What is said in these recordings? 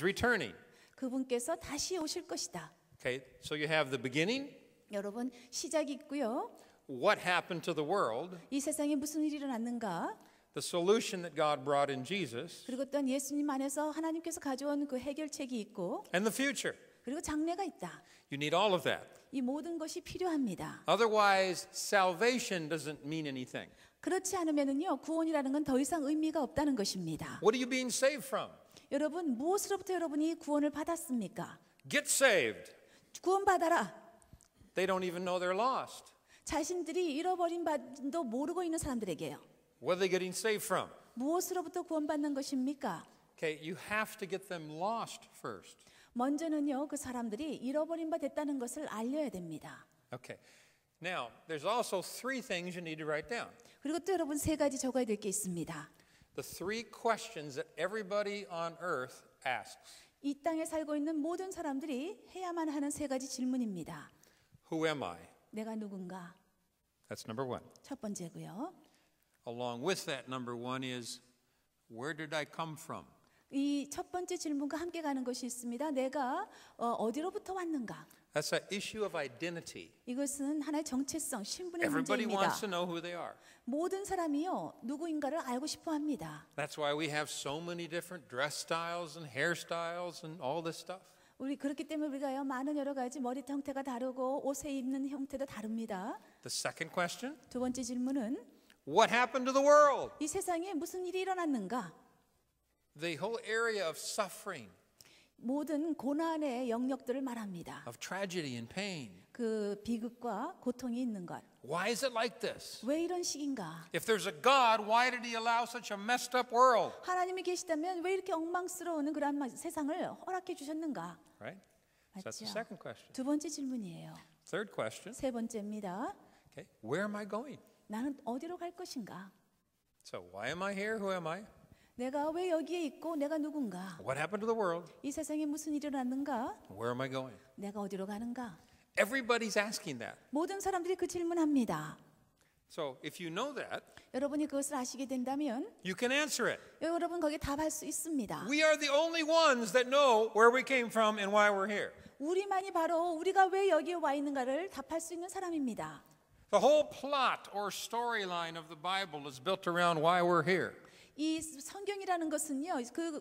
He's returning. 그분께서 다시 오실 것이다. Okay, so you have the beginning. 여러분, 시작이 있고요. What happened to the world? 이 세상에 무슨 일이 일어났는가? The solution that God brought in Jesus. 그리고 또한 예수님 안에서 하나님께서 가져온 그 해결책이 있고, And the future. 그리고 장래가 있다. You need all of that. 이 모든 것이 필요합니다. Otherwise, salvation doesn't mean anything. 그렇지 않으면은요, 구원이라는 건 더 이상 의미가 없다는 것입니다. What are you being saved from? 여러분, 무엇으로부터 여러분이 구원을 받았습니까? Get saved. 구원받아라. They don't even know they're lost. 자신들이 잃어버린 바도 모르고 있는 사람들에게요. What are they getting saved from? 무엇으로부터 구원받는 것입니까? Okay, you have to get them lost first. 먼저는요, 그 사람들이 잃어버린 바 됐다는 것을 알려야 됩니다. Okay. Now, there's also three things you need to write down. 그리고 또 여러분 세 가지 적어야 될 게 있습니다. The three questions that everybody on earth asks. 이 땅에 살고 있는 모든 사람들이 해야만 하는 세 가지 질문입니다. Who am I? 내가 누군가? That's number one. 첫 번째고요. Along with that, number one is, where did I come from? 이 첫 번째 질문과 함께 가는 것이 있습니다. 내가 어디로부터 왔는가? That's an issue of identity. 이것은 하나의 정체성, 신분의 Everybody 문제입니다. wants to know who they are. 모든 사람이요, 누구인가를 알고 싶어 합니다. That's why we have so many different dress styles and hairstyles and all this stuff. 우리 그렇기 때문에 우리가요, 많은 여러 가지 머리 형태가 다르고 옷에 입는 형태도 다릅니다. The second question, 두 번째 질문은 what happened to the world? 이 세상에 무슨 일이 일어났는가? The whole area of suffering, 모든 고난의 영역들을 말합니다. of tragedy and pain. 그 비극과 고통이 있는 것. Why is it like this? 왜 이런 식인가? If there's a God, why did he allow such a messed up world? 하나님이 계시다면 왜 이렇게 엉망스러운 그런 세상을 허락해 주셨는가? Right? So that's the 맞죠? second question. 두 번째 질문이에요. Third question, 세 번째입니다. okay, where am I going? 나는 어디로 갈 것인가? So why am I here? Who am I? 내가 왜 여기에 있고 내가 누군가? What happened to the world? 이 세상에 무슨 일이 일어났는가? Where am I going? 내가 어디로 가는가? Everybody's asking that. 모든 사람들이 그 질문합니다. So if you know that, 여러분이 그것을 아시게 된다면 you can answer it. 여러분 거기에 답할 수 있습니다. We are the only ones that know where we came from and why we're here. 우리만이 바로 우리가 왜 여기에 와 있는가를 답할 수 있는 사람입니다. The whole plot or storyline of the Bible is built around why we're here. 이 성경이라는 것은요,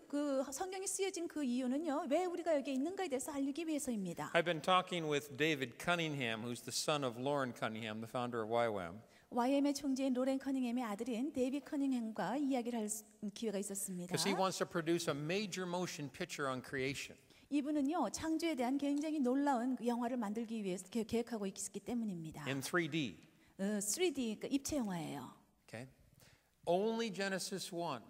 그 성경이 쓰여진 그 이유는요, 왜 우리가 여기에 있는가에 대해서 알리기 위해서입니다. I've been talking with David Cunningham, who's the son of Lauren Cunningham, the founder of YWAM. YM의 총재인 로렌 커닝햄의 아들인 데이비 커닝햄과 이야기를 할 기회가 있었습니다. Because he wants to produce a major motion picture on creation. 이분은요, 창조에 대한 굉장히 놀라운 영화를 만들기 위해서 계획하고 있기 때문입니다. In 3D. 3D, 그러니까 입체 영화예요. Okay? Only Genesis 1.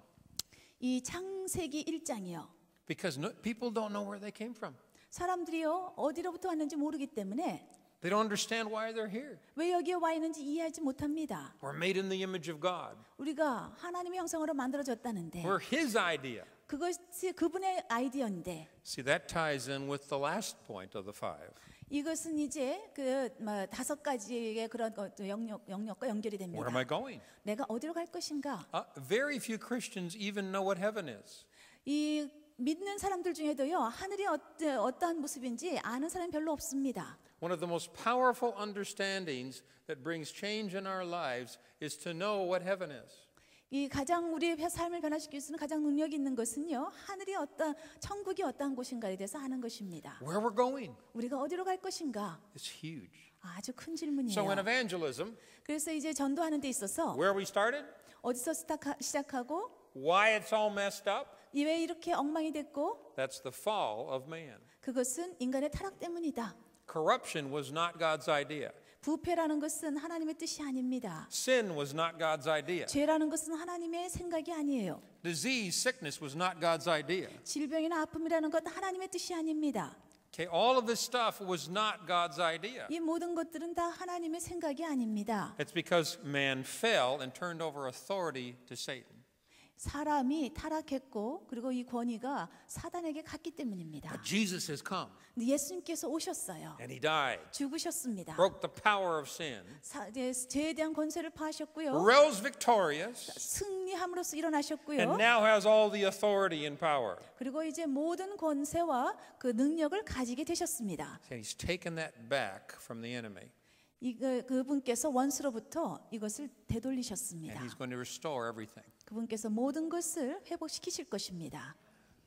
이 창세기 1장이요. Because people don't know where they came from. 사람들이요, 어디로부터 왔는지 모르기 때문에 They don't understand why they're here. 왜 여기에 와 있는지 이해하지 못합니다. We're made in the image of God. 우리가 하나님의 형상으로 만들어졌다는데 We're His idea. 그것이 그분의 아이디어인데 See, that ties in with the last point of the five. 이것은 이제 그 다섯 가지의 그런 영역과 연결이 됩니다. Where am I going? 내가 어디로 갈 것인가? Very few Christians even know what heaven is. 이 믿는 사람들 중에도요, 하늘이 어떠한 모습인지 아는 사람이 별로 없습니다. One of the most powerful understandings that brings change in our lives is to know what heaven is. 이 가장 우리의 삶을 변화시킬 수 있는 가장 능력 있는 것은요, 하늘이 천국이 어떠한 곳인가에 대해서 아는 것입니다. Where we're going 우리가 어디로 갈 것인가? is huge. 아주 큰 질문이에요. So in evangelism, 그래서 이제 전도하는 데 있어서 where we started, 어디서 시작하고 why it's all messed up, 왜 이렇게 엉망이 됐고, that's the fall of man. 그것은 인간의 타락 때문이다. Corruption was not God's idea. 부패라는 것은 하나님의 뜻이 아닙니다. Sin was not God's idea. 죄라는 것은 하나님의 생각이 아니에요. Disease, sickness was not God's idea. 질병이나 아픔이라는 것 하나님의 뜻이 아닙니다. Okay, all of this stuff was not God's idea. 이 모든 것들은 다 하나님의 생각이 아닙니다. It's because man fell and turned over authority to Satan. 사람이 타락했고 그리고 이 권위가 사단에게 갔기 때문입니다. But Jesus has come 근데 예수님께서 오셨어요. and he died, 죽으셨습니다. broke the power of sin, 죄에 대한 권세를 파하셨고요. rose victorious, 승리함으로써 일어나셨고요. and now has all the authority and power. 그리고 이제 모든 권세와 그 능력을 가지게 되셨습니다. And he's taken that back from the enemy, 그분께서 원수로부터 이것을 and 되돌리셨습니다. he's going to restore everything. 그분께서 모든 것을 회복시키실 것입니다.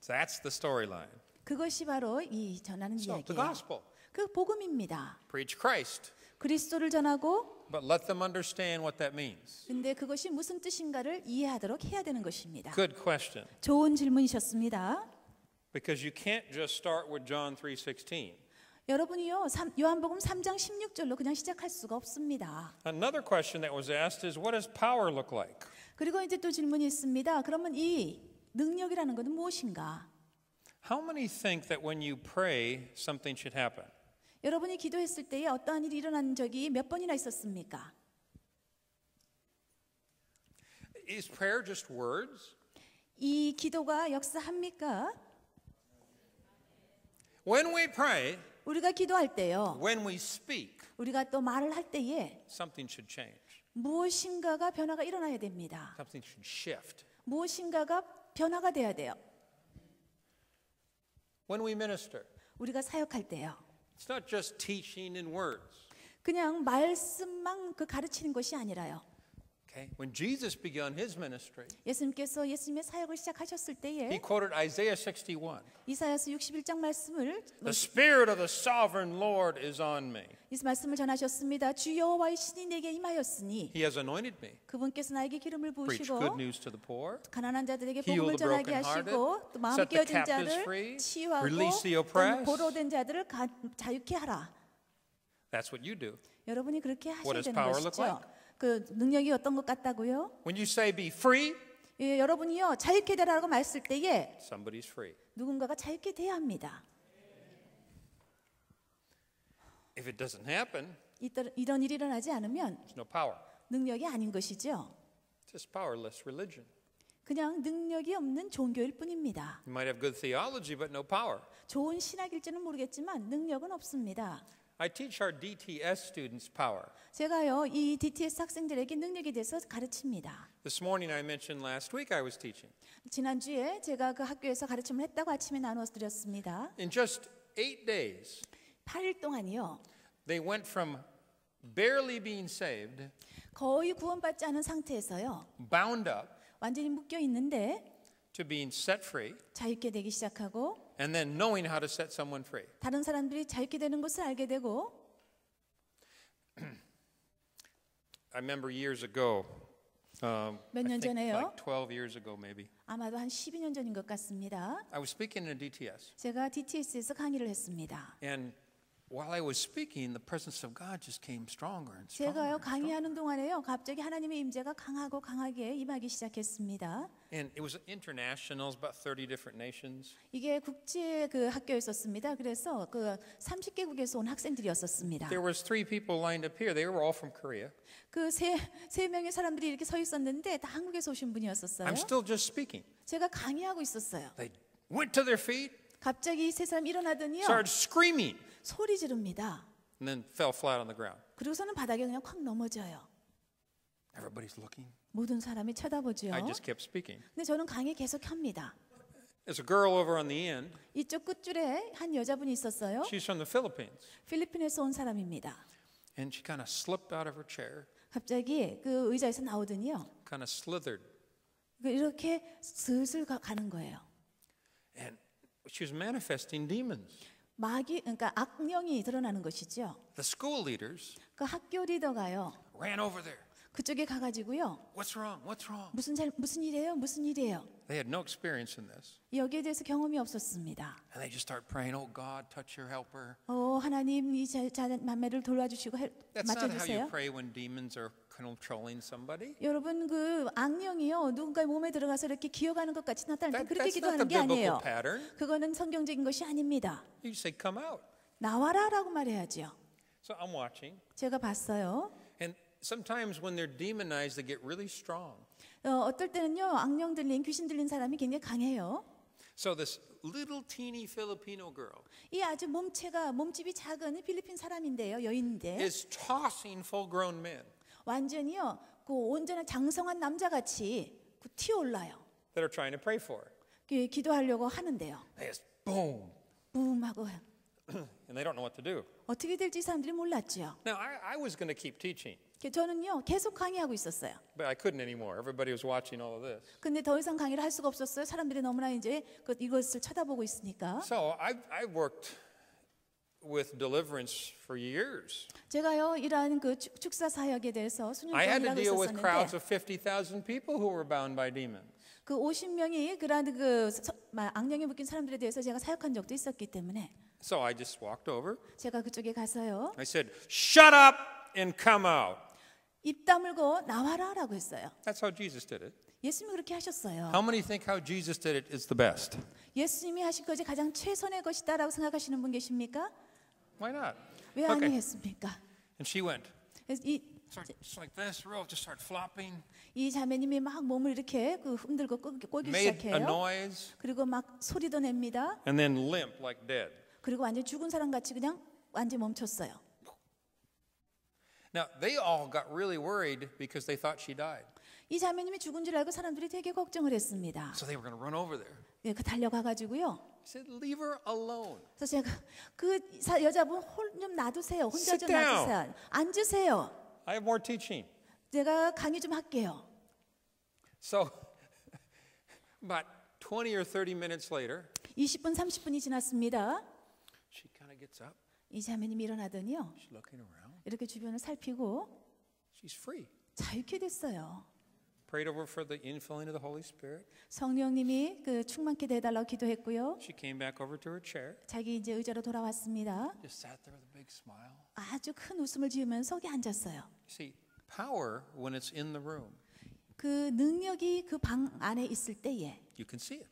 So that's the storyline. 그것이 바로 이 전하는 So the 이야기예요. gospel, 그 복음입니다. preach Christ, 그리스도를 전하고 but let them understand what that means. 근데 그것이 무슨 뜻인가를 이해하도록 해야 되는 것입니다. Good question, 좋은 질문이셨습니다. because you can't just start with John 3:16. 여러분이요 요한복음 3장 16절로 그냥 시작할 수가 없습니다. Another question that was asked is, what does power look like? 그리고 이제 또 질문이 있습니다. 그러면 이 능력이라는 것은 무엇인가? How many think that when you pray, something should happen? 여러분이 기도했을 때에 어떠한 일이 일어난 적이 몇 번이나 있었습니까? Is prayer just words? 이 기도가 역사합니까? When we pray, 우리가 기도할 때요. when we speak, 우리가 또 말을 할 때에 something should change. 무엇인가가 변화가 일어나야 됩니다. Something should shift. 무엇인가가 변화가 돼야 돼요. When we minister, 우리가 사역할 때요. it's not just teaching in words. 그냥 말씀만 가르치는 것이 아니라요. Okay? When Jesus began his ministry, 예수님께서 예수님의 사역을 시작하셨을 he 때에 quoted Isaiah 61. 이사야서 61장 말씀을 The Spirit of the sovereign Lord is on me. 이 말씀을 전하셨습니다. 주 여호와의 신이 내게 임하였으니 He has anointed me. 그분께서 나에게 기름을 Preach 부으시고 good news to the poor. 가난한 자들에게 Heal 복음을 the 전하게 brokenhearted, 하시고 또 마음 set the 깨어진 captives 자를 free, 치유하고 release the 또 oppressed. 보로된 자들을 자유케 하라. That's what you do. 여러분이 그렇게 What 하셔야 does 되는 power look 것이죠. like? 그 능력이 어떤 것 같다고요? When you say be free, 예, 여러분이요 자유케 되라고 말했을 때에 somebody's free. 누군가가 자유케 돼야 합니다. If it doesn't happen, 이런 일이 일어나지 않으면 there's no power. 능력이 아닌 것이죠. It's just powerless religion. 그냥 능력이 없는 종교일 뿐입니다. You might have good theology, but no power. 좋은 신학일지는 모르겠지만 능력은 없습니다. I teach our DTS students power. 제가요 이 DTS 학생들에게 능력에 대해서 가르칩니다. This morning I mentioned last week I was teaching. 지난주에 제가 그 학교에서 가르침을 했다고 아침에 나눠 드렸습니다. In just 8 days, 8일 동안이요. they went from barely being saved, 거의 구원받지 않은 상태에서요. bound up, 완전히 묶여 있는데 to being set free, 자유케 되기 시작하고 and then knowing how to set someone free. 다른 사람들이 자유케 되는 것을 알게 되고 I remember years ago, 몇 년 I think 전에요. like 12 years ago maybe, 아마도 한 12년 전인 것 같습니다. I was speaking in a DTS. 제가 DTS에서 강의를 했습니다. And while I was speaking, the presence of God just came stronger and stronger. 제가요 and stronger. 강의하는 동안에요 갑자기 하나님의 임재가 강하고 강하게 임하기 시작했습니다. And it was international, about 30 different nations. 이게 국제 그 학교였었습니다. 그래서 그 30개국에서 온 학생들이었었습니다. There was 3 people lined up here. They were all from Korea. 그 세 명의 사람들이 이렇게 서 있었는데 다 한국에서 오신 분이었었어요. I'm still just speaking. 제가 강의하고 있었어요. They went to their feet, 갑자기 세 사람 일어나더니요 started screaming, 소리 지릅니다. and then fell flat on the ground. 그리고서는 바닥에 그냥 콱 넘어져요. Everybody's looking. 모든 사람이 쳐다보죠. I just kept speaking. 근데 저는 강의 계속합니다. There's a girl over on the end. 이쪽 끝줄에 한 여자분이 있었어요. She's from the Philippines. 필리핀에서 온 사람입니다. And she kind of slipped out of her chair, 갑자기 그 의자에서 나오더니요. kind of slithered. 이렇게 슬슬 가는 거예요. And she was manifesting demons. 그러니까 악령이 드러나는 것이죠. The school leaders 그 학교 리더가요. ran over there. 그쪽에 가가지고요. What's wrong? What's wrong? 무슨 일이에요? 무슨 일이에요? They had no experience in this. 여기에 대해서 경험이 없었습니다. And they just start praying, oh God, touch your helper. 하나님 이 자매를 돌봐주시고 That's not how you 맞춰주세요. pray when demons are controlling somebody. 여러분 그 악령이요 누군가의 몸에 들어가서 이렇게 기어가는 것 같이 나타날 때 그렇게 That's not the 기도하는 게 아니에요. biblical pattern. 그거는 성경적인 것이 아닙니다. You say, come out. 나와라라고 말해야죠. So I'm watching. 제가 봤어요. And sometimes when they're demonized, they get really strong. 어떨 때는요 악령 들린 귀신 들린 사람이 굉장히 강해요. So this little teeny Filipino girl 이 아주 몸집이 작은 필리핀 사람인데요, 여인인데 is tossing full-grown men 완전히요 그 온전한 장성한 남자같이 그 튀어올라요. that are trying to pray for her. 기도하려고 하는데요. They just boom, 붐 하고 and they don't know what to do. 어떻게 될지 사람들이 몰랐죠. Now, I was going to keep teaching, 저는요 계속 강의하고 있었어요. but I couldn't anymore. Everybody was watching all of this. 근데 더 이상 강의를 할 수가 없었어요. 사람들이 너무나 이제 이것을 쳐다보고 있으니까. So I worked with deliverance for years. 제가요 이러한 그 축사 사역에 대해서 수년 I 동안 had to 일하고 deal with crowds 있었는데 of 50,000 people who were bound by demons. 그 50명이 그러한 악령에 묶인 사람들에 대해서 제가 사역한 적도 있었기 때문에 So I just walked over. 제가 그쪽에 가서요 I said, "Shut up and come out." 입 다물고 나와라라고 했어요. That's how Jesus did it. 예수님이 그렇게 하셨어요. How many think how Jesus did it is the best? 예수님이 하신 것이 가장 최선의 것이다라고 생각하시는 분 계십니까? Why not? 왜 Okay. 아니겠습니까? And she went. 그래서 Just like this, real, just started flopping, 이 자매님이 막 몸을 이렇게 흔들고 꼬기 made a 시작해요. noise, 그리고 막 소리도 냅니다. and then limp like dead. 그리고 완전 죽은 사람 같이 그냥 완전 멈췄어요. Now, they all got really worried because they thought she died. 이 자매님이 죽은 줄 알고 사람들이 되게 걱정을 했습니다. So they were going to run over there. 예, 그 달려가가지고요. He said, "Leave her alone." 그래서 제가 그 여자분 좀 놔두세요. 혼자 Sit 좀 down. 놔두세요. 앉으세요. I have more teaching. 제가 강의 좀 할게요. So about 20 or 30 minutes later, 20분, 30분이 지났습니다. she kind of gets up. 이 자매님이 일어나더니요. She's looking around. 이렇게 주변을 살피고 She's free. 자유케 됐어요. Prayed over for the infilling of the Holy Spirit. 성령님이 그 충만케 돼달라고 기도했고요. She came back over to her chair. 자기 이제 의자로 돌아왔습니다. Just sat there with a big smile. 아주 큰 웃음을 지으면서 거기 앉았어요. See, power when it's in the room, 그 능력이 그 방 안에 있을 때에 you can see it.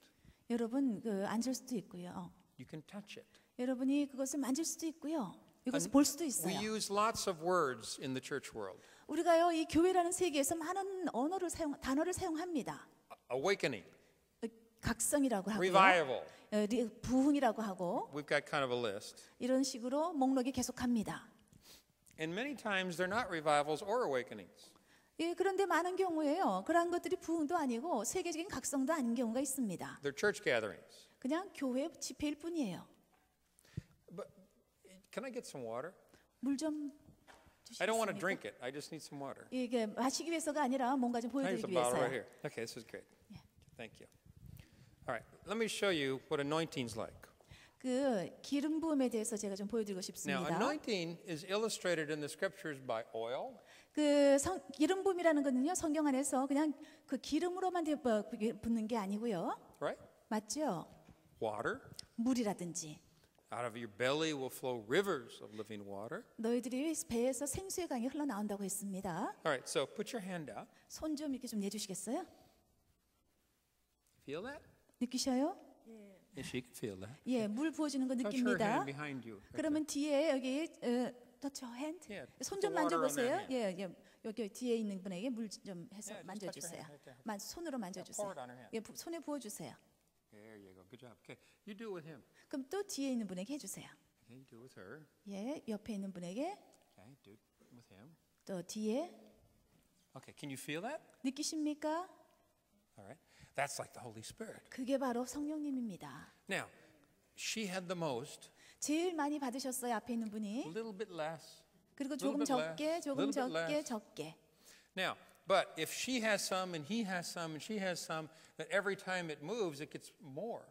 여러분 그 앉을 수도 있고요. You can touch it. 여러분이 그것을 만질 수도 있고요. 이것을 볼 수도 있어요. We use lots of words in the church world. 우리가요 이 교회라는 세계에서 많은 단어를 사용합니다. Awakening, 각성이라고 하고요. revival. 부흥이라고 하고 We've got kind of a list. 이런 식으로 목록이 계속합니다. And many times they're not revivals or awakenings. 예, 그런데 많은 경우에요. 그러한 것들이 부흥도 아니고 세계적인 각성도 아닌 경우가 있습니다. They're church gatherings. 그냥 교회 집회일 뿐이에요. But can I get some water? 물 좀 I don't want to 주시겠습니까? drink it. I just need some water. 이게 마시기 위해서가 아니라 뭔가 좀 Here's a 보여드리기 bottle right 위해서요. here. Okay, this is great. Thank you. All right, let me show you what anointing's like. 그 기름 부음에 대해서 제가 좀 보여드리고 Now, 싶습니다. anointing is illustrated in the scriptures by oil, 그 기름 부음이라는 거는요 성경 안에서 그냥 그 기름으로만 붓는 게 아니고요, right? 맞죠? Water. 물이라든지 Out of your belly will flow rivers of living water. 너희들이 배에서 생수의 강이 흘러나온다고 했습니다. All right, so put your hand out. 손 좀 이렇게 좀 내주시겠어요? Feel that? 느끼셔요? Yes, she can feel that. 예, 물 부어주는 거 Touch her 느낍니다. hand behind you. right 그러면 뒤에 여기 touch your hand. Yeah, 손 put 좀 the water on 만져보세요. that 예, 예, 여기 뒤에 있는 분에게 물 좀 해서 Yeah, just touch her 만져주세요. hand right there. 손으로 there. 만져주세요. Pour it on her hand. 예, 손에 부어주세요. There you go. Good job. Okay, you do it with him. 그럼 또 뒤에 있는 분에게 해주세요. Okay, you do it with her. 예, 옆에 있는 분에게 Okay, do it with him. 또 뒤에 Okay, can you feel that? 느끼십니까? All right. That's like the Holy Spirit. 그게 바로 성령님입니다. Now, she had the most, 제일 많이 받으셨어요 앞에 있는 a 분이. little bit less. 그리고 little 조금 bit less, 적게, 조금 little bit 적게, less. 적게. Now, but if she has some and he has some and she has some, that every time it moves, it gets more.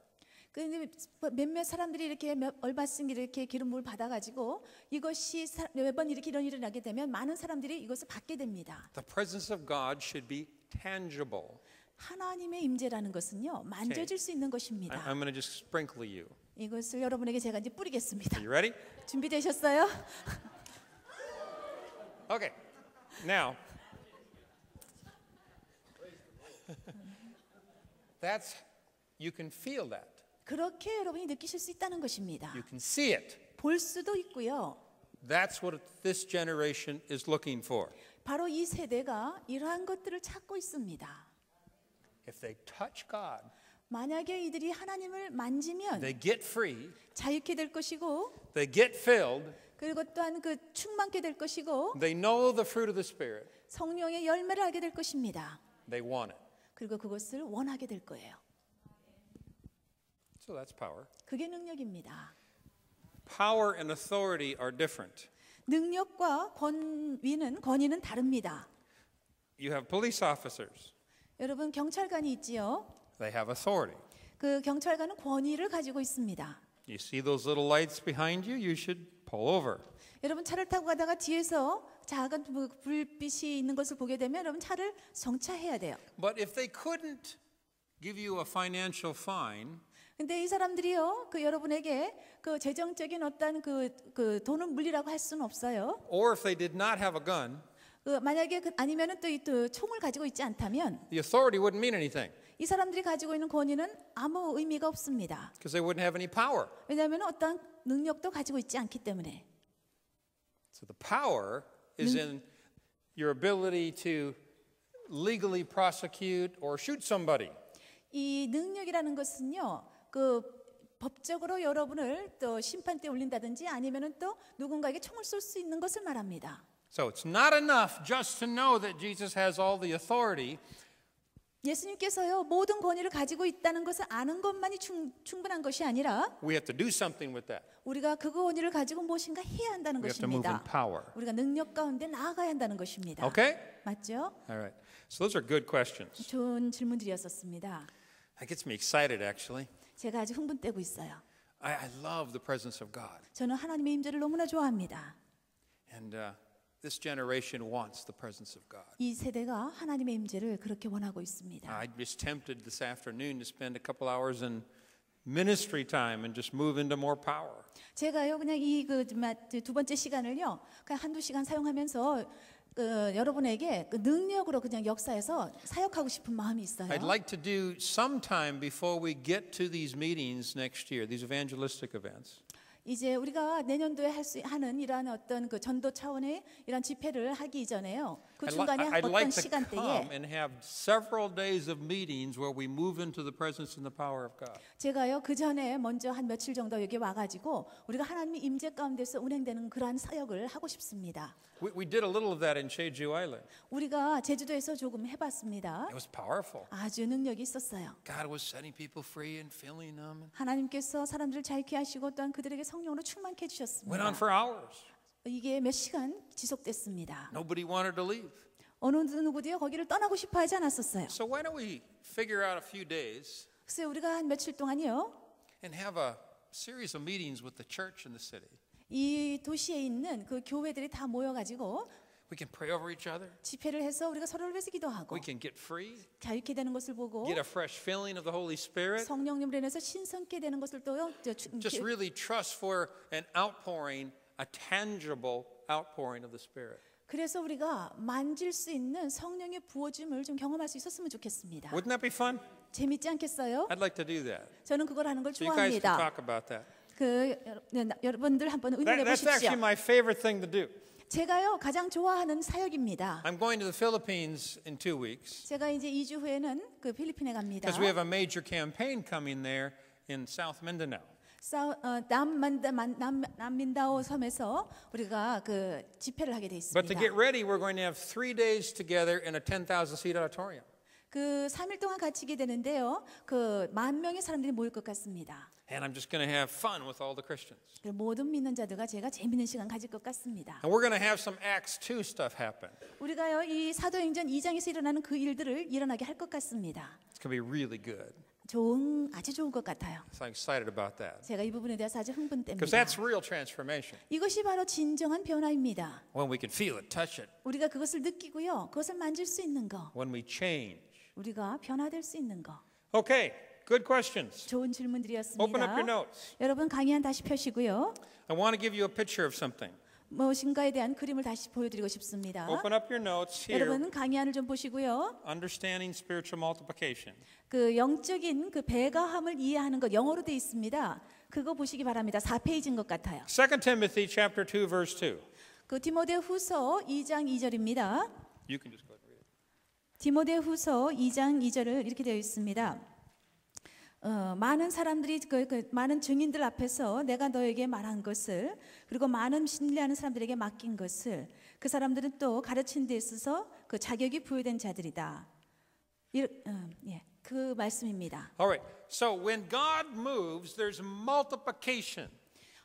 근데 몇몇 사람들이 이렇게 얼바싱 이렇게 기름부을 받아가지고 이것이 매번 이렇게 이런 일이 나게 되면 많은 사람들이 이것을 받게 됩니다. The presence of God should be tangible. 하나님의 임재라는 것은요 만져질 수 있는 것입니다. I'm going to just sprinkle you. 이것을 여러분에게 제가 이제 뿌리겠습니다. Are you ready? 준비되셨어요? Okay. Now, that's, you can feel that. 그렇게 여러분이 느끼실 수 있다는 것입니다. You can see it. 볼 수도 있고요. That's what this generation is looking for. 바로 이 세대가 이러한 것들을 찾고 있습니다. if they touch God, 만약에 이들이 하나님을 만지면 they get free, 자유케 될 것이고 they get filled, 그리고 또한 그 충만케 될 것이고 they know the fruit of the Spirit, 성령의 열매를 알게 될 것입니다. they want it. 그리고 그것을 원하게 될 거예요. So that's power. 그게 능력입니다. Power and authority are different. 능력과 권위는 다릅니다. You have police officers. 여러분 경찰관이 있지요. They have authority. 그 경찰관은 권위를 가지고 있습니다. You see those little lights behind you, you should pull over. 여러분 차를 타고 가다가 뒤에서 작은 불빛이 있는 것을 보게 되면 여러분 차를 정차해야 돼요. But if they couldn't give you a financial fine, 근데 이 사람들이요, 그 여러분에게 그 재정적인 어떤 그 돈을 물리라고 할 수는 없어요. or if they did not have a gun, 만약에 아니면은 또 총을 가지고 있지 않다면 the authority wouldn't mean anything 이 사람들이 가지고 있는 권위는 아무 의미가 없습니다. because they wouldn't have any power. 왜냐하면 어떤 능력도 가지고 있지 않기 때문에. So the power is in your ability to legally prosecute or shoot somebody. 이 능력이라는 것은요, 그 법적으로 여러분을 또 심판대에 올린다든지 아니면은 또 누군가에게 총을 쏠 수 있는 것을 말합니다. So it's not enough just to know that Jesus has all the authority. 예수님께서요 모든 권위를 가지고 있다는 것을 아는 것만이 충분한 것이 아니라 We have to do something with that. 우리가 그 권위를 가지고 무엇인가 해야 한다는 We have to move in 것입니다. power. 우리가 능력 가운데 나아가야 한다는 것입니다. Okay? 맞죠? All right. So those are good questions. 좋은 질문들이었었습니다. That gets me excited actually. 제가 아주 흥분되고 있어요. I love the presence of God. 저는 하나님의 임재를 너무나 좋아합니다. And this generation wants the presence of God. 이 세대가 하나님의 임재를 그렇게 원하고 있습니다. I was tempted this afternoon to spend a couple hours in ministry time and just move into more power. 제가요 그냥 이 두 번째 시간을요 그냥 한두 시간 사용하면서 여러분에게 그 능력으로 그냥 역사에서 사역하고 싶은 마음이 있어요. I'd like to do some time before we get to these meetings next year, these evangelistic events. 이제 우리가 내년도에 하는 이러한 어떤 그 전도 차원의 이런 집회를 하기 전에요. 그 중간에 I'd 어떤 like to 시간대에 come and have several days of meetings where we move into the presence and the power of God. 제가요 그 전에 먼저 한 며칠 정도 여기 와가지고 우리가 하나님의 임재 가운데서 운행되는 그러한 사역을 하고 싶습니다. We did a little of that in Jeju Island. 우리가 제주도에서 조금 해봤습니다. It was powerful. 아주 능력이 있었어요. God was setting people free and filling them. 하나님께서 사람들을 자유케 하시고 또한 그들에게 성령으로 충만케 Went on 해주셨습니다. for hours. 이게 몇 시간 지속됐습니다. Nobody wanted to leave. 어느 누구도요 거기를 떠나고 싶어 하지 않았었어요. So why don't we figure out a few days 그래서 우리가 한 며칠 동안요 and have a series of meetings with the church in the city. 이 도시에 있는 그 교회들이 다 모여가지고 We can pray over each other. 집회를 해서 우리가 서로를 위해서 기도하고 We can get free, 자유케 되는 것을 보고 get a fresh filling of the Holy Spirit. 성령님으로 인해서 신성케 되는 것을 또요 Just really trust for an outpouring, a tangible outpouring of the Spirit. 그래서 우리가 만질 수 있는 성령의 부어짐을 좀 경험할 수 있었으면 좋겠습니다. Wouldn't that be fun? 재밌지 않겠어요? I'd like to do that. 저는 그걸 하는 걸 So you guys can 좋아합니다. talk about that. 여러분들 한번 의논해 That's actually 보십시오. my favorite thing to do. 제가요 가장 좋아하는 사역입니다. I'm going to the Philippines in 2 weeks 제가 이제 2주 후에는 그 필리핀에 갑니다. because we have a major campaign coming there in South Mindanao. 남민다오 섬에서 우리가 그 집회를 하게 돼 But to 있습니다. get ready, we're going to have 3 days together in a 10,000 seat auditorium. 그 3일 동안 갇히게 되는데요. 그 10,000명의 사람들이 모일 것 같습니다. And I'm just going to have fun with all the Christians. 그 모든 믿는 자들과 제가 재밌는 시간 가질 것 같습니다. And we're going to have some Acts 2 stuff happen. 우리가요 이 사도행전 2장에서 일어나는 그 일들을 일어나게 할 것 같습니다. It's going to be really good. 아주 좋은 것 같아요. So I'm excited about that. 제가 이 부분에 대해서 아주 흥분됩니다. Because that's real transformation. 이것이 바로 진정한 변화입니다. When we can feel it, touch it. 우리가 그것을 느끼고요. 그것을 만질 수 있는 거. When we change. 우리가 변화될 수 있는 거. Okay, good questions. 좋은 질문들이었습니다. Open up your notes. 여러분 강의한 다시 펴시고요. I want to give you a picture of something. 무엇인가에 대한 그림을 다시 보여드리고 싶습니다. Open up your notes here. 여러분 강의안을 좀 보시고요. Understanding spiritual multiplication. 그 영적인 그 배가함을 이해하는 것 영어로 돼 있습니다. 그거 보시기 바랍니다. 4페이지인 것 같아요. 2 Timothy chapter 2 verse 2. 그 디모데후서 2장 2절입니다. You can just go ahead and read it. 디모데후서 2장 2절을 이렇게 되어 있습니다. 많은 사람들이 많은 증인들 앞에서 내가 너에게 말한 것을 그리고 많은 신뢰하는 사람들에게 맡긴 것을 그 사람들은 또 가르친 데 있어서 그 자격이 부여된 자들이다. 그 말씀입니다. All right. So when God moves, there's multiplication,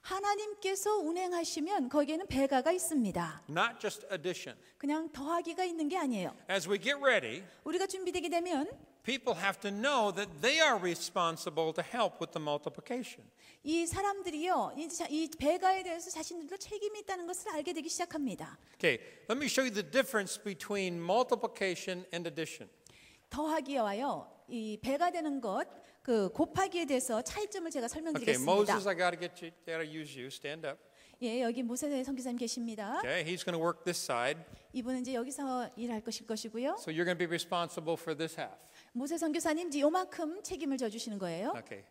하나님께서 운행하시면 거기에는 배가가 있습니다. not just addition. 그냥 더하기가 있는 게 아니에요. As we get ready, 우리가 준비되게 되면 people have to know that they are responsible to help with the multiplication. 이 사람들이요, 이 배가에 대해서 자신들도 책임이 있다는 것을 알게 되기 시작합니다. Okay, let me show you the difference between multiplication and addition. 더하기와요, 이 배가 되는 것, 그 곱하기에 대해서 차이점을 제가 Okay, 설명드리겠습니다. Moses, I got to use you. Stand up. 예, 여기 모세 선교사님 계십니다. Okay, he's going to work this side. 이분은 이제 여기서 일할 것이고요. So you're going to be responsible for this half. 모세 선교사님 이제 요만큼 책임을 져주시는 거예요. Okay.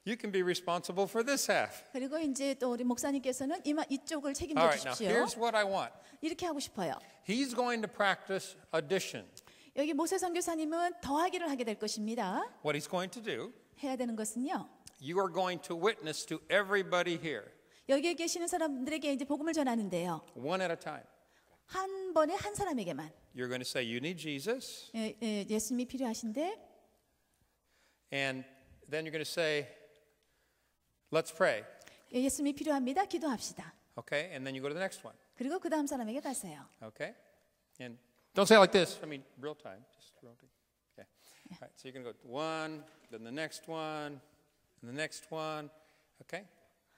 You can be responsible for this half. 그리고 이제 또 우리 목사님께서는 이쪽을 All 책임져 right, now 주십시오. here's what I want. 이렇게 하고 싶어요. He's going to practice addition. 여기 모세 선교사님은 더하기를 하게 될 것입니다. What he's going to do, 해야 되는 것은요. you are going to witness to everybody here, 여기에 계시는 사람들에게 이제 복음을 전하는데요. one at a time. 한 번에 한 사람에게만. You're going to say, you need Jesus. 예수님이 필요하신데, And then you're going to say, let's pray. 예수님이 필요합니다. 기도합시다. Okay, and then you go to the next one. 그리고 그 다음 사람에게 가세요. Okay? And don't say it like this. I mean, real time. Just real time. Okay. All right, so you're going to go one, then the next one, and the next one. Okay?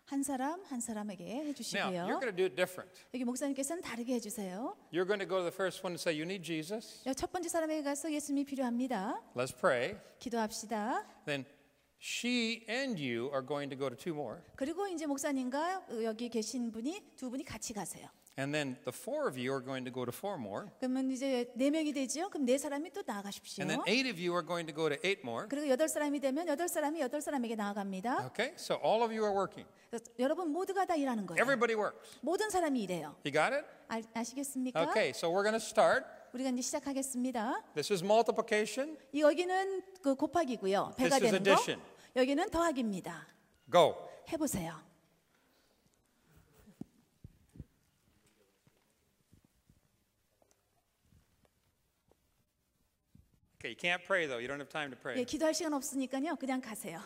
한 사람 한 사람에게 Now, you're 해주시고요. going to do it different. 여기 목사님께서는 다르게 해주세요. You're going to go to the first one and say, you need Jesus. 첫 번째 사람에게 가서 예수님이 필요합니다. Let's pray. 기도합시다. Then she and you are going to go to two more. 그리고 이제 목사님과 여기 계신 두 분이 같이 가세요. And then the four of you are going to go to four more. 그러면 이제 4명이 되죠. 그럼 4사람이 또 나아가십시오. And then eight of you are going to go to eight more. 그리고 8사람이 되면 8사람이 8사람에게 나아갑니다. Okay? So all of you are working. 그래서 여러분 모두가 다 일하는 거예요. Everybody works. 모든 사람이 일해요. You got it? 아시겠습니까? Okay, so we're going to start. 우리가 이제 시작하겠습니다. This is multiplication. 여기는 그 곱하기고요. 배가 This is 되는 거. addition. 여기는 더하기입니다. Go. 해보세요. Okay, you can't pray though. You don't have time to pray. 예, 기도할 시간 없으니까요. 그냥 가세요.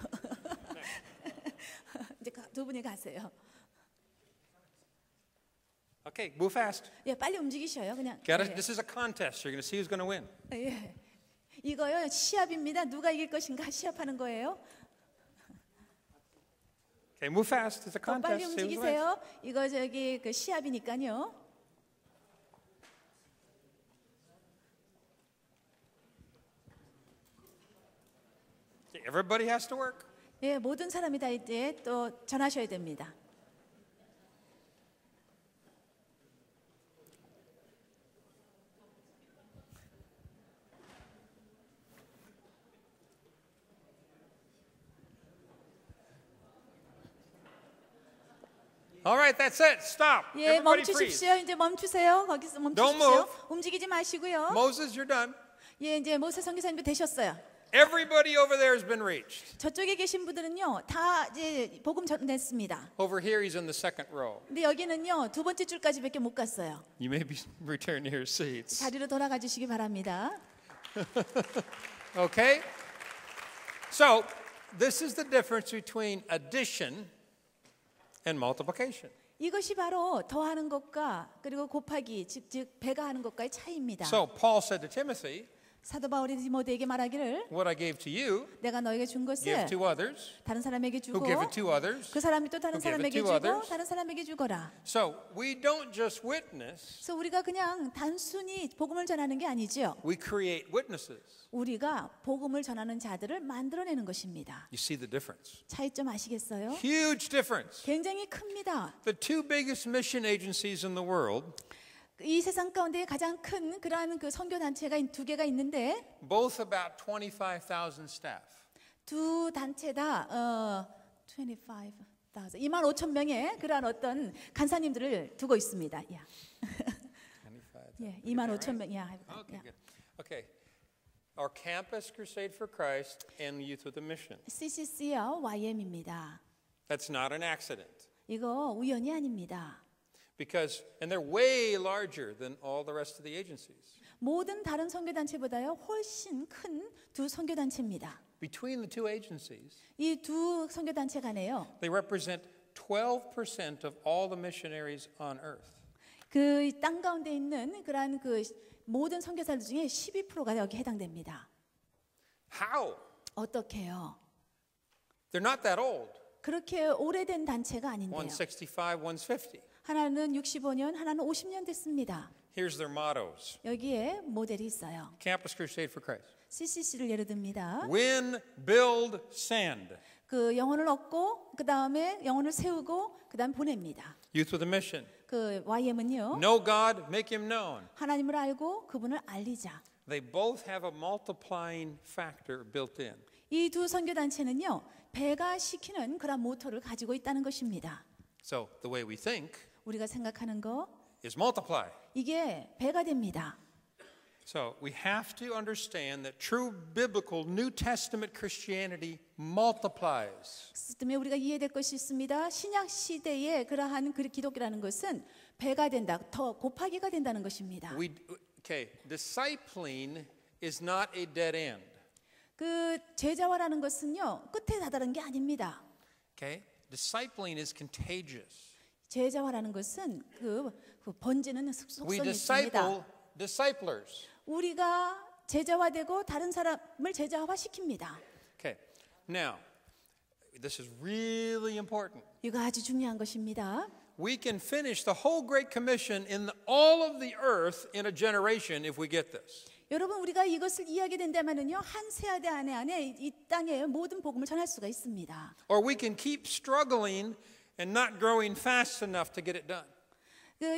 이제 두 분이 가세요. Okay, move fast. 예, 빨리 움직이셔요. 그냥. Got it? 예. This is a contest. You're going to see who's going to win. 예. 이거요 시합입니다. 누가 이길 것인가 시합하는 거예요. Okay, move fast. It's a 더 빨리 contest. See who's wins. 움직이세요. 이거 저기 그 시합이니까요. Okay, everybody has to work. 예, 모든 사람이 다 이제 또 전하셔야 됩니다. All right, that's it. Stop. 예, Everybody freeze. 멈추십시오. 이제 멈추세요. 거기서 Don't 멈추십시오. move. 움직이지 마시고요. Moses, you're done. 예, 이제 모세 선교사님도 되셨어요. Everybody over there has been reached. 저쪽에 계신 분들은요, 다 이제 복음 전했습니다. Over here, he's in the second row. 근데 여기는요, 두 번째 줄까지밖에 못 갔어요. You may be return to your seats. 자리로 돌아가 주시기 바랍니다. Okay? So, this is the difference between addition and multiplication. 이것이 바로 더하는 것과 그리고 곱하기, 즉 배가 하는 것과의 차이입니다. So, Paul said to Timothy, 사도 바울이 디모데에게 말하기를 what I gave to you, 내가 너에게 준 것을 give to others, 다른 사람에게 who 주고 give it to others. 그 사람이 또 다른 who give it 사람에게 to 주고 others. 다른 사람에게 주거라. So, we don't just witness, 그래서 우리가 그냥 단순히 복음을 전하는 게 아니죠. we create witnesses. 우리가 복음을 전하는 자들을 만들어내는 것입니다. You see the difference? 차이점 아시겠어요? Huge difference. 굉장히 큽니다. The two biggest mission agencies in the world, 이 세상 가운데 가장 큰 그러한 그 선교 단체가 두 개가 있는데 both about 25,000 staff. 두 단체 다 25,000, 25,000명의 그러한 어떤 간사님들을 두고 있습니다. 야. 25,000. 예, 25,000명. 야. Okay, good. Okay. Our Campus Crusade for Christ and Youth with a Mission. CCC와 YM입니다. That's not an accident. 이거 우연이 아닙니다. Because, and they're way larger than all the rest of the agencies. 모든 다른 선교단체보다요 훨씬 큰 두 선교단체입니다. Between the two agencies, 이 두 선교단체 간에요. they represent 12% of all the missionaries on earth. 그 땅 가운데 있는 그러한 그 모든 선교사들 중에 12%가 여기 해당됩니다. How? 어떻게요? They're not that old. 그렇게 오래된 단체가 아닌데요. One's 65, one's 50. 하나는 65년, 하나는 50년 됐습니다. Here's their mottos. 여기에 모델이 있어요. Campus Crusade for Christ. CCC를 예를 듭니다. Win, build, send. 그 영혼을 얻고 그 다음에 영혼을 세우고 그 다음 보냅니다. Youth with a Mission. 그 YM은요. Know God, make Him known. 하나님을 알고 그분을 알리자. They both have a multiplying factor built in. 이 두 선교단체는요. 배가 시키는 그런 모토를 가지고 있다는 것입니다. So the way we think 우리가 생각하는 거 is multiply. 이게 배가 됩니다. So we have to understand that true biblical New Testament Christianity multiplies. 그렇기 때문에 우리가 이해될 것이 있습니다. 신약 시대의 그러한 그 기독교라는 것은 배가 된다, 더 곱하기가 된다는 것입니다. Discipling is not a dead end. 그 제자화라는 것은요 끝에 다다른 게 아닙니다. Okay, discipling is contagious. 제자화라는 것은 그 번지는 We 속성이 있습니다. disciple disciplers. 우리가 제자화되고 다른 사람을 제자화 시킵니다. Okay, now this is really important. 이거 아주 중요한 것입니다. We can finish the whole Great Commission in all of the earth in a generation if we get this. 여러분 우리가 이것을 이해하게 된다면은요 한 세대 안에 이 땅의 모든 복음을 전할 수가 있습니다. Or we can keep struggling and not growing fast enough to get it done.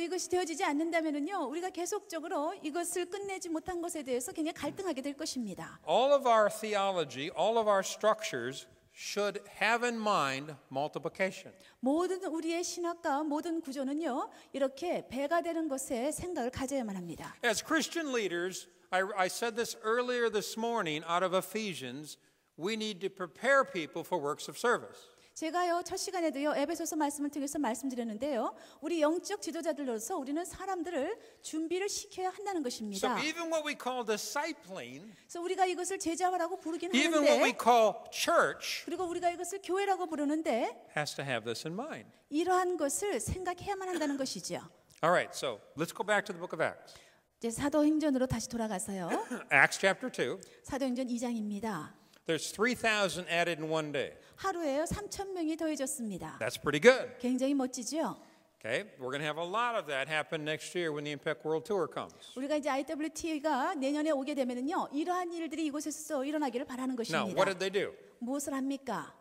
이것이 되어지지 않는다면은요 우리가 계속적으로 이것을 끝내지 못한 것에 대해서 굉장히 갈등하게 될 것입니다. All of our theology, all of our structures should have in mind multiplication. 모든 우리의 신학과 모든 구조는요 이렇게 배가 되는 것에 생각을 가져야만 합니다. As Christian leaders, I said this earlier this morning out of Ephesians, we need to prepare people for works of service. 제가요 첫 시간에도요 에베소서 말씀을 통해서 말씀드렸는데요. 우리 영적 지도자들로서 우리는 사람들을 준비를 시켜야 한다는 So 것입니다. even what we call discipling, 그래서 우리가 이것을 제자화라고 부르긴 even what we 하는데 call church, 그리고 우리가 이것을 교회라고 부르는데 has to have this in mind. 이러한 것을 생각해야만 한다는 것이죠. All right, so let's go back to the book of Acts. 이제 사도행전으로 다시 돌아가서요. Acts chapter 2. 사도행전 2장입니다. There's 3,000 added in one day. 하루에요 3,000명이 더해졌습니다. That's pretty good. 굉장히 멋지죠? Okay, we're going to have a lot of that happen next year when the Impact World Tour comes. 우리가 이제 IWT가 내년에 오게 되면은요 이러한 일들이 이곳에서 일어나기를 바라는 Now, 것입니다. what did they do? 무엇을 합니까?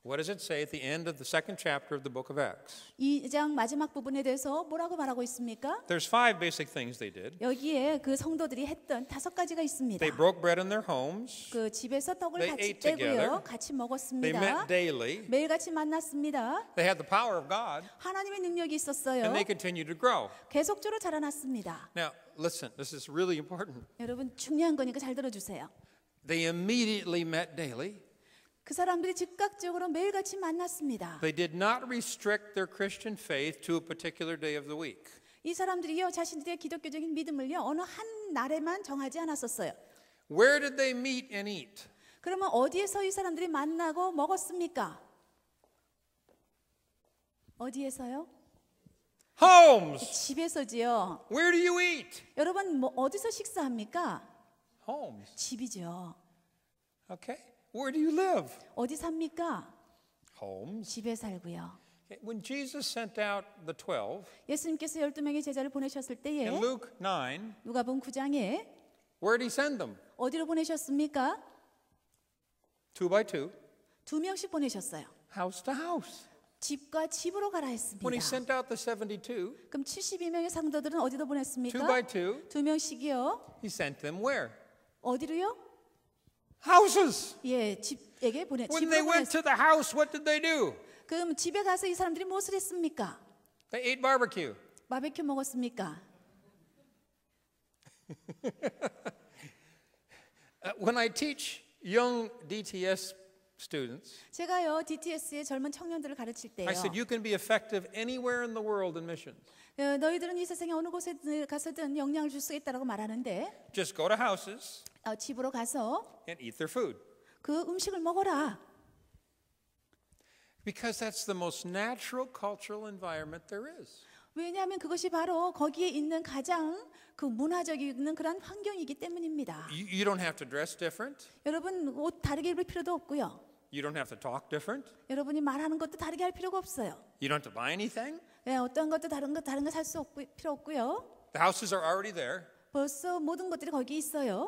What does it say at the end of the second chapter of the book of Acts? 2장 마지막 부분에 대해서 뭐라고 말하고 있습니까? There's 5 basic things they did. 여기에 그 성도들이 했던 5가지가 있습니다. They broke bread in their homes. 그 집에서 떡을 They 같이 ate together. 떼고요, 같이 They 먹었습니다. met daily. 매일같이 만났습니다. They had the power of God, 하나님의 능력이 있었어요. and they continued to grow. 계속적으로 자라났습니다. Now, listen, this is really important. 여러분 중요한 거니까 잘 들어주세요. They immediately met daily. 그 사람들이 즉각적으로 매일같이 만났습니다. They did not restrict their Christian faith to a particular day of the week. 이 사람들이요 자신들의 기독교적인 믿음을요 어느 한 날에만 정하지 않았었어요. Where did they meet and eat? 그러면 어디에서 이 사람들이 만나고 먹었습니까? 어디에서요? Homes. 집에서지요. Where do you eat? 여러분 뭐 어디서 식사합니까? Homes. 집이죠. Okay. Where do you live? 어디 삽니까? Homes. 집에 살고요. When Jesus sent out the 12, 예수님께서 12명의 제자를 보내셨을 때에 in Luke 9, 누가복음 9장에 where did he send them? 어디로 보내셨습니까? 2 by 2, 2명씩 보내셨어요. house to house. 집과 집으로 가라 When 했습니다. he sent out the 72, 그럼 72명의 상도들은 어디로 2 보냈습니까? by 2, 2명씩이요. he sent them where? 어디로요? Houses. 예, 집에게 When 집으로 they went to the house, what did they do? 그럼 집에 가서 이 사람들이 무엇을 했습니까? They ate barbecue. 바베큐 먹었습니까? When I teach young DTS students, 제가요 DTS의 젊은 청년들을 가르칠 때요. I said you can be effective anywhere in the world in missions. 너희들은 이 세상에 어느 곳에 가서든 영향을 줄 수 있다라고 말하는데 Just go to houses 집으로 가서 and eat their food. 그 음식을 먹어라. Because that's the most natural cultural environment there is. 왜냐하면 그것이 바로 거기에 있는 가장 그 문화적인 그런 환경이기 때문입니다. You don't have to dress different. 여러분 옷 다르게 입을 필요도 없고요. You don't have to talk different. 여러분이 말하는 것도 다르게 할 필요가 없어요. You don't have to buy anything. 어떤 것도 다른 거 살 수 필요 없고요. The houses are already there. 벌써 모든 것들이 거기 있어요.